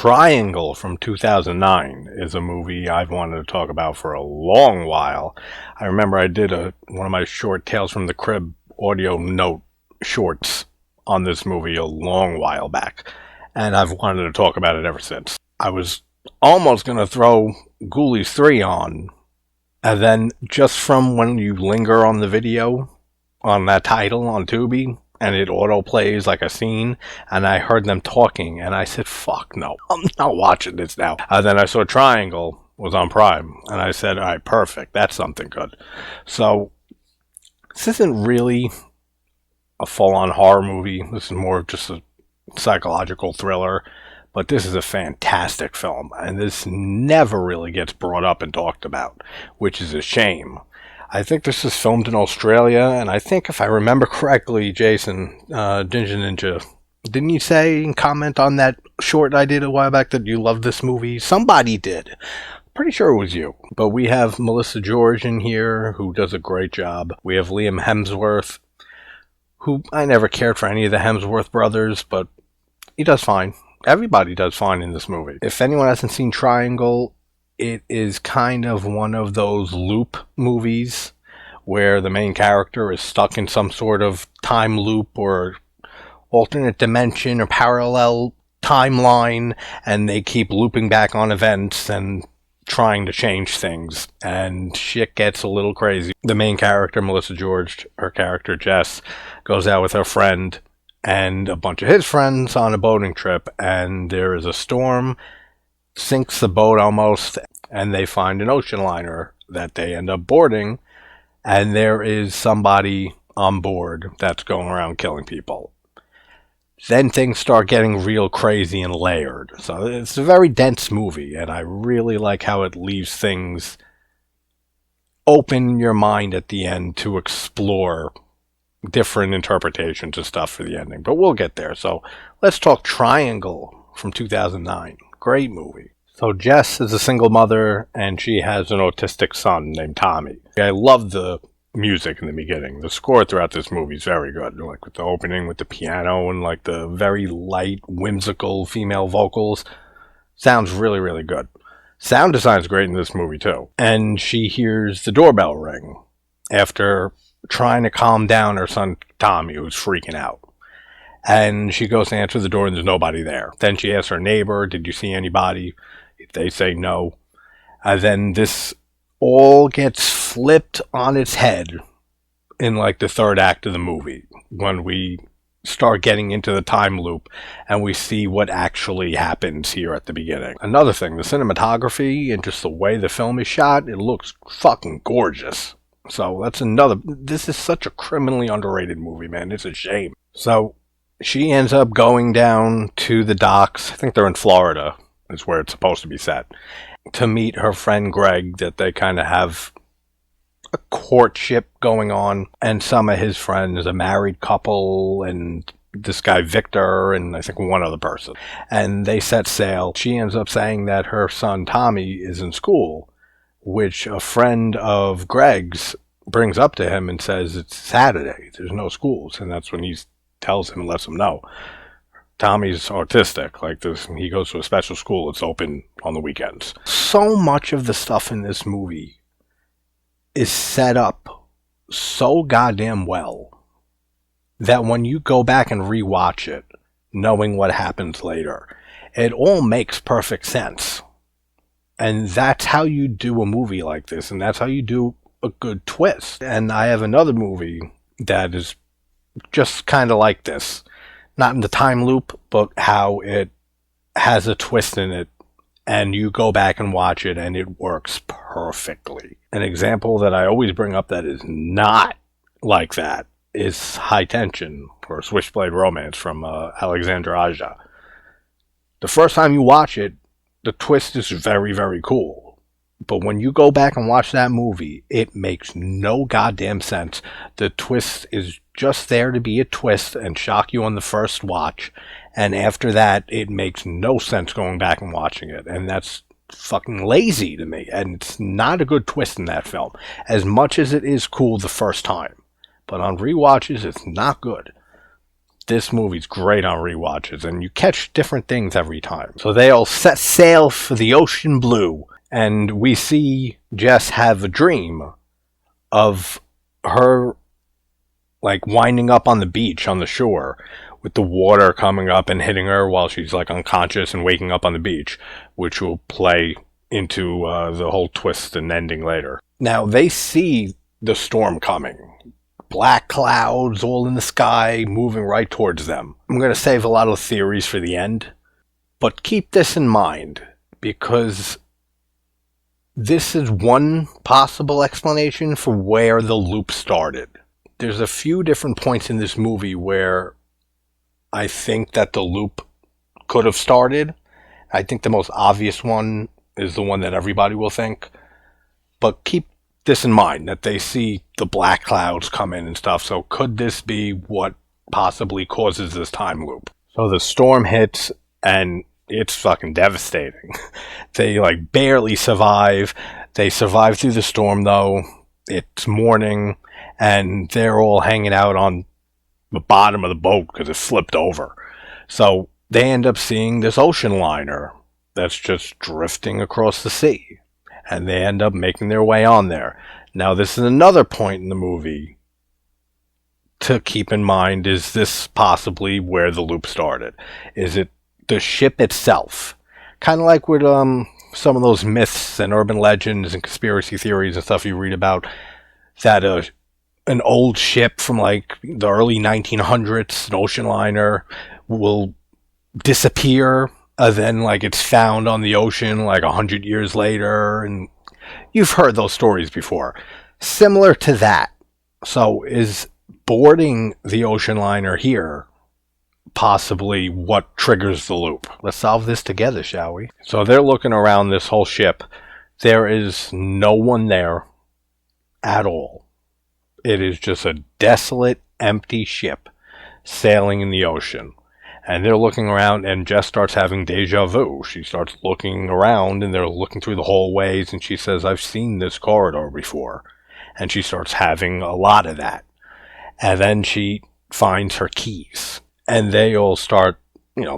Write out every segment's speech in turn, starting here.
Triangle from 2009 is a movie I've wanted to talk about for a long while. I remember I did one of my short Tales from the Crib audio note shorts on this movie a long while back, and I've wanted to talk about it ever since. I was almost going to throw Ghoulies 3 on, and then just from when you linger on the video, on that title on Tubi, and it auto plays like a scene, and I heard them talking, and I said, fuck no, I'm not watching this now. And then I saw Triangle was on Prime, and I said, alright, perfect, that's something good. So, this isn't really a full-on horror movie, this is more of just a psychological thriller, but this is a fantastic film, and this never really gets brought up and talked about, which is a shame. I think this is filmed in Australia, and I think if I remember correctly, Jason, Ninja, didn't you say and comment on that short I did a while back that you loved this movie? Somebody did. Pretty sure it was you. But we have Melissa George in here, who does a great job. We have Liam Hemsworth, who I never cared for any of the Hemsworth brothers, but he does fine. Everybody does fine in this movie. If anyone hasn't seen Triangle, it is kind of one of those loop movies where the main character is stuck in some sort of time loop or alternate dimension or parallel timeline, and they keep looping back on events and trying to change things, and shit gets a little crazy. The main character, Melissa George, her character Jess, goes out with her friend and a bunch of his friends on a boating trip, and there is a storm, sinks the boat almost, and they find an ocean liner that they end up boarding, and there is somebody on board that's going around killing people. Then things start getting real crazy and layered. So it's a very dense movie, and I really like how it leaves things open in your mind at the end to explore different interpretations and stuff for the ending. But we'll get there. So let's talk Triangle from 2009. Great movie. So Jess is a single mother, and she has an autistic son named Tommy. I love the music in the beginning. The score throughout this movie is very good. Like with the opening with the piano and like the very light, whimsical female vocals. Sounds really, really good. Sound design's great in this movie too. And she hears the doorbell ring after trying to calm down her son Tommy, who's freaking out. And she goes to answer the door and there's nobody there. Then she asks her neighbor, did you see anybody? They say no. And then this all gets flipped on its head in like the third act of the movie when we start getting into the time loop and we see what actually happens here at the beginning. Another thing, the cinematography and just the way the film is shot, it looks fucking gorgeous. So that's another, this is such a criminally underrated movie, man. It's a shame. So she ends up going down to the docks, I think they're in Florida, is where it's supposed to be set, to meet her friend Greg, that they kind of have a courtship going on, and some of his friends, a married couple, and this guy Victor, and I think one other person. And they set sail. She ends up saying that her son Tommy is in school, which a friend of Greg's brings up to him and says, it's Saturday, there's no schools. And that's when he tells him and lets him know, Tommy's autistic, like this, he goes to a special school that's open on the weekends. So much of the stuff in this movie is set up so goddamn well that when you go back and rewatch it, knowing what happens later, it all makes perfect sense. And that's how you do a movie like this, and that's how you do a good twist. And I have another movie that is just kind of like this. Not in the time loop, but how it has a twist in it, and you go back and watch it, and it works perfectly. An example that I always bring up that is not like that is High Tension, or Switchblade Romance from Alexandre Aja. The first time you watch it, the twist is very, very cool. But when you go back and watch that movie, it makes no goddamn sense. The twist is just there to be a twist and shock you on the first watch. And after that, it makes no sense going back and watching it. And that's fucking lazy to me. And it's not a good twist in that film, as much as it is cool the first time. But on rewatches, it's not good. This movie's great on rewatches, and you catch different things every time. So they all set sail for the ocean blue, and we see Jess have a dream of her like winding up on the beach on the shore with the water coming up and hitting her while she's like unconscious and waking up on the beach, which will play into the whole twist and ending later. Now they see the storm coming. Black clouds all in the sky moving right towards them. I'm going to save a lot of theories for the end, but keep this in mind because this is one possible explanation for where the loop started. There's a few different points in this movie where I think that the loop could have started. I think the most obvious one is the one that everybody will think, but keep this in mind that they see the black clouds come in and stuff. So could this be what possibly causes this time loop? So the storm hits and it's fucking devastating. They like barely survive. They survive through the storm though. It's morning and they're all hanging out on the bottom of the boat because it flipped over. So they end up seeing this ocean liner that's just drifting across the sea. And they end up making their way on there. Now, this is another point in the movie to keep in mind. Is this possibly where the loop started? Is it the ship itself? Kind of like with some of those myths and urban legends and conspiracy theories and stuff you read about, that an old ship from like the early 1900s, an ocean liner, will disappear. Then like it's found on the ocean like 100 years later, and you've heard those stories before. Similar to that. So is boarding the ocean liner here possibly what triggers the loop? Let's solve this together, shall we? So they're looking around this whole ship. There is no one there at all. It is just a desolate, empty ship sailing in the ocean. And they're looking around, and Jess starts having deja vu. She starts looking around, and they're looking through the hallways, and she says, I've seen this corridor before. And she starts having a lot of that. And then she finds her keys. And they all start,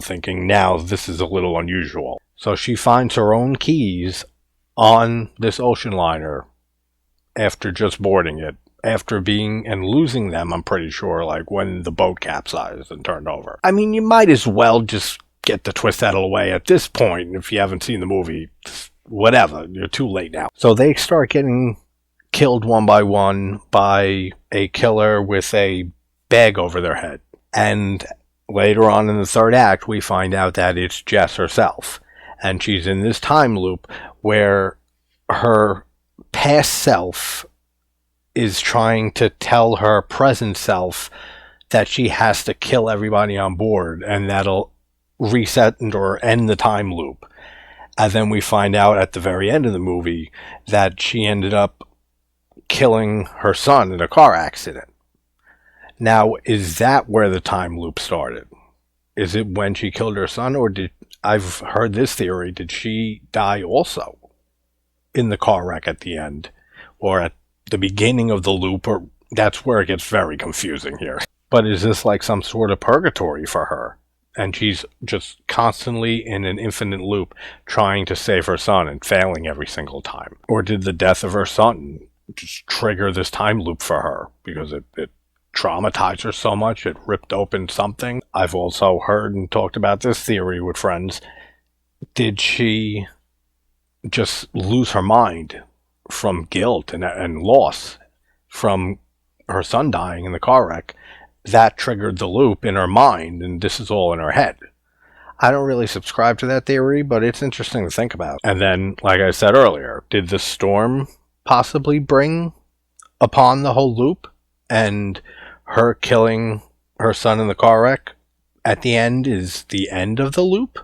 thinking, now this is a little unusual. So she finds her own keys on this ocean liner after just boarding it. After being and losing them, I'm pretty sure, like when the boat capsized and turned over. I mean, you might as well just get the twist out of the way at this point. If you haven't seen the movie, whatever, you're too late now. So they start getting killed one by one by a killer with a bag over their head. And later on in the third act, we find out that it's Jess herself. And she's in this time loop where her past self is trying to tell her present self that she has to kill everybody on board, and that'll reset or end the time loop. And then we find out at the very end of the movie that she ended up killing her son in a car accident. Now, is that where the time loop started? Is it when she killed her son, or I've heard this theory, did she die also in the car wreck at the end, or at the beginning of the loop? Or that's where it gets very confusing here. But is this like some sort of purgatory for her, and she's just constantly in an infinite loop trying to save her son and failing every single time? Or did the death of her son just trigger this time loop for her because it traumatized her so much it ripped open something? I've also heard and talked about this theory with friends. Did she just lose her mind from guilt and loss from her son dying in the car wreck? That triggered the loop in her mind, and this is all in her head. I don't really subscribe to that theory, but it's interesting to think about. And then, like I said earlier, did the storm possibly bring upon the whole loop, and her killing her son in the car wreck at the end is the end of the loop?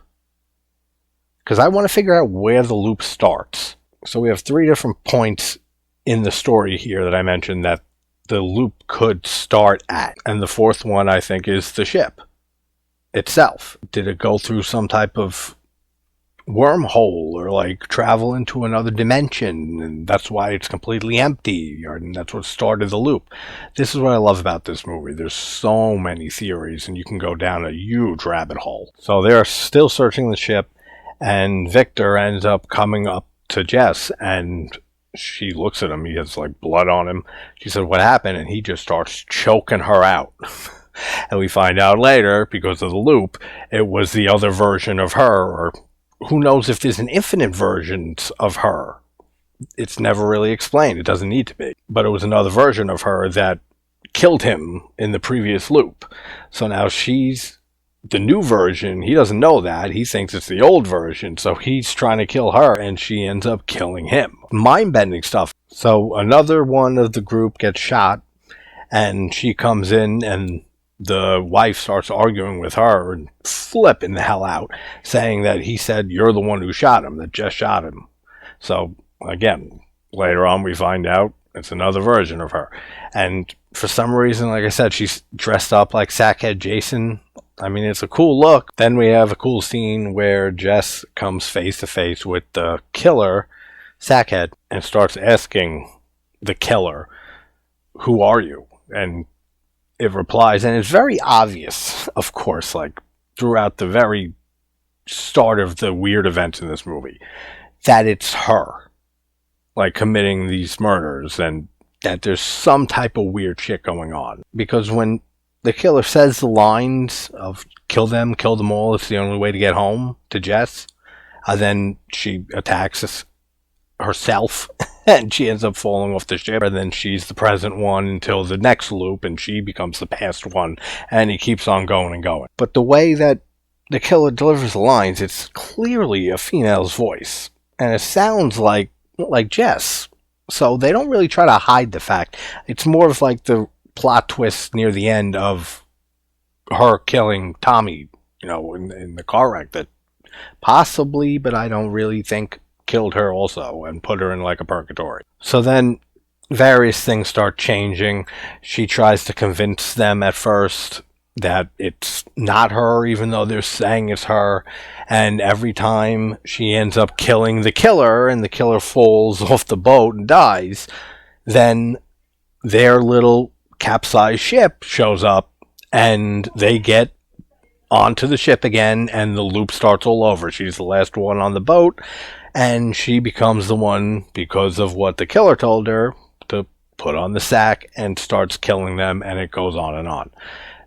Because I want to figure out where the loop starts. So we have 3 different points in the story here that I mentioned that the loop could start at. And the 4th one, I think, is the ship itself. Did it go through some type of wormhole or like travel into another dimension, and that's why it's completely empty, and that's what started the loop. This is what I love about this movie. There's so many theories, and you can go down a huge rabbit hole. So they're still searching the ship, and Victor ends up coming up to Jess, and she looks at him. He has like blood on him. She said, "What happened?" And he just starts choking her out. And we find out later, because of the loop, it was the other version of her, or who knows if there's an infinite versions of her. It's never really explained. It doesn't need to be. But it was another version of her that killed him in the previous loop. So now she's the new version. He doesn't know that. He thinks it's the old version. So he's trying to kill her, and she ends up killing him. Mind-bending stuff. So another one of the group gets shot, and she comes in, and the wife starts arguing with her and flipping the hell out, saying that he said, "You're the one who shot him, that just shot him." So, again, later on we find out it's another version of her. And for some reason, like I said, she's dressed up like Sackhead Jason. I mean, it's a cool look. Then we have a cool scene where Jess comes face to face with the killer, Sackhead, and starts asking the killer, "Who are you?" And it replies, and it's very obvious, of course, like throughout the very start of the weird events in this movie, that it's her, like, committing these murders, and that there's some type of weird shit going on. Because when the killer says the lines of kill them all, it's the only way to get home to Jess, then she attacks herself and she ends up falling off the ship, and then she's the present one until the next loop, and she becomes the past one, and he keeps on going and going. But the way that the killer delivers the lines, it's clearly a female's voice, and it sounds like Jess. So they don't really try to hide the fact. It's more of like the plot twist near the end of her killing Tommy, in the car wreck, that possibly, but I don't really think, killed her also and put her in like a purgatory. So then various things start changing. She tries to convince them at first that it's not her, even though they're saying it's her. And every time she ends up killing the killer, and the killer falls off the boat and dies, then their little capsized ship shows up, and they get onto the ship again, and the loop starts all over. She's the last one on the boat, and she becomes the one, because of what the killer told her, to put on the sack, and starts killing them, and it goes on and on.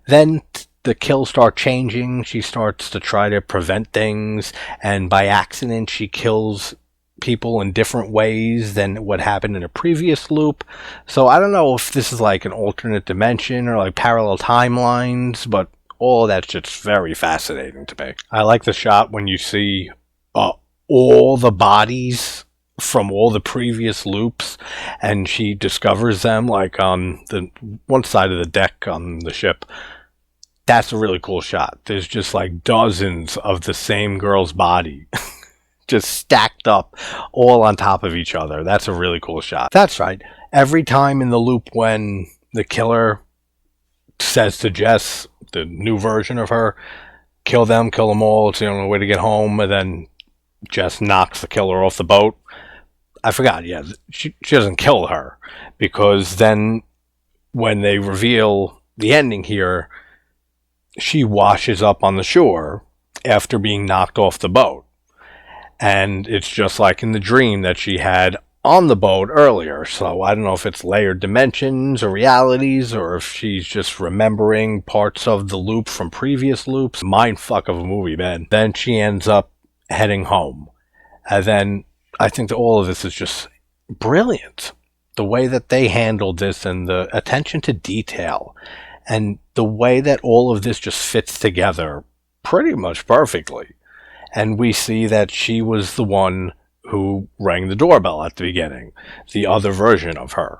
Then the kills start changing. She starts to try to prevent things, and by accident she kills people in different ways than what happened in a previous loop. So I don't know if this is like an alternate dimension or like parallel timelines, but all that's just very fascinating to me. I like the shot when you see all the bodies from all the previous loops, and she discovers them like on the one side of the deck on the ship. That's a really cool shot. There's just like dozens of the same girl's body just stacked up all on top of each other. That's a really cool shot. That's right. Every time in the loop when the killer says to Jess, the new version of her, kill them all, it's the only way to get home, and then Jess knocks the killer off the boat. I forgot, yeah, she doesn't kill her, because then when they reveal the ending here, she washes up on the shore after being knocked off the boat. And it's just like in the dream that she had on the boat earlier. So I don't know if it's layered dimensions or realities, or if she's just remembering parts of the loop from previous loops. Mindfuck of a movie, man. Then she ends up heading home. And then I think that all of this is just brilliant. The way that they handled this, and the attention to detail, and the way that all of this just fits together pretty much perfectly. And we see that she was the one who rang the doorbell at the beginning. The other version of her.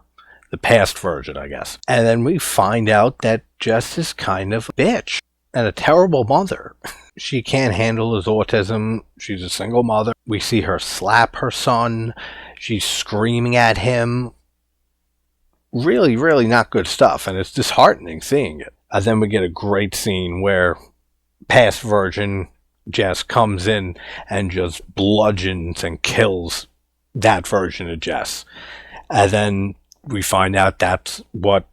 The past version, I guess. And then we find out that Jess is kind of a bitch and a terrible mother. She can't handle his autism. She's a single mother. We see her slap her son. She's screaming at him. Really, really not good stuff. And it's disheartening seeing it. And then we get a great scene where past version Jess comes in and just bludgeons and kills that version of Jess. And then we find out that's what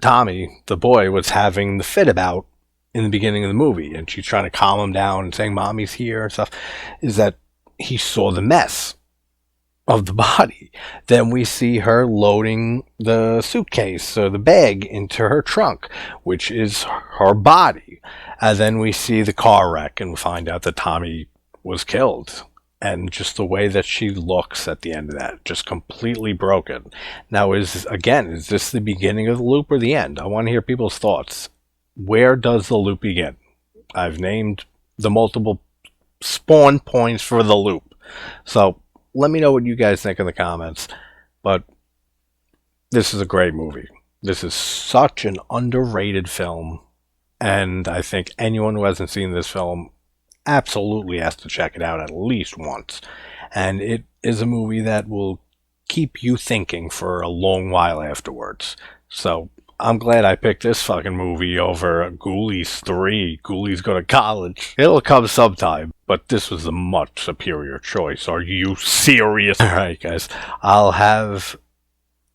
Tommy, the boy, was having the fit about in the beginning of the movie. And she's trying to calm him down and saying, Mommy's here and stuff. Is that he saw the mess of the body. Then we see her loading the suitcase or the bag into her trunk, which is her body. And then we see the car wreck and find out that Tommy was killed. And just the way that she looks at the end of that, just completely broken. Now, is this the beginning of the loop or the end? I want to hear people's thoughts. Where does the loop begin? I've named the multiple spawn points for the loop. So let me know what you guys think in the comments. But this is a great movie. This is such an underrated film. And I think anyone who hasn't seen this film absolutely has to check it out at least once. And it is a movie that will keep you thinking for a long while afterwards. So I'm glad I picked this fucking movie over Ghoulies 3. Ghoulies Go to College. It'll come sometime, but this was a much superior choice. Are you serious? Alright, guys. I'll have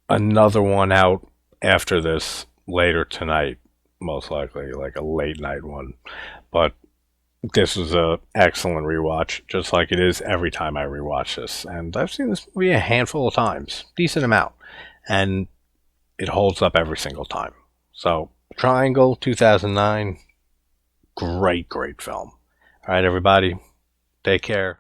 another one out after this later tonight. Most likely, like a late night one. But this was an excellent rewatch, just like it is every time I rewatch this. And I've seen this movie a handful of times, decent amount, and it holds up every single time. So, Triangle 2009, great film. All right, everybody, take care.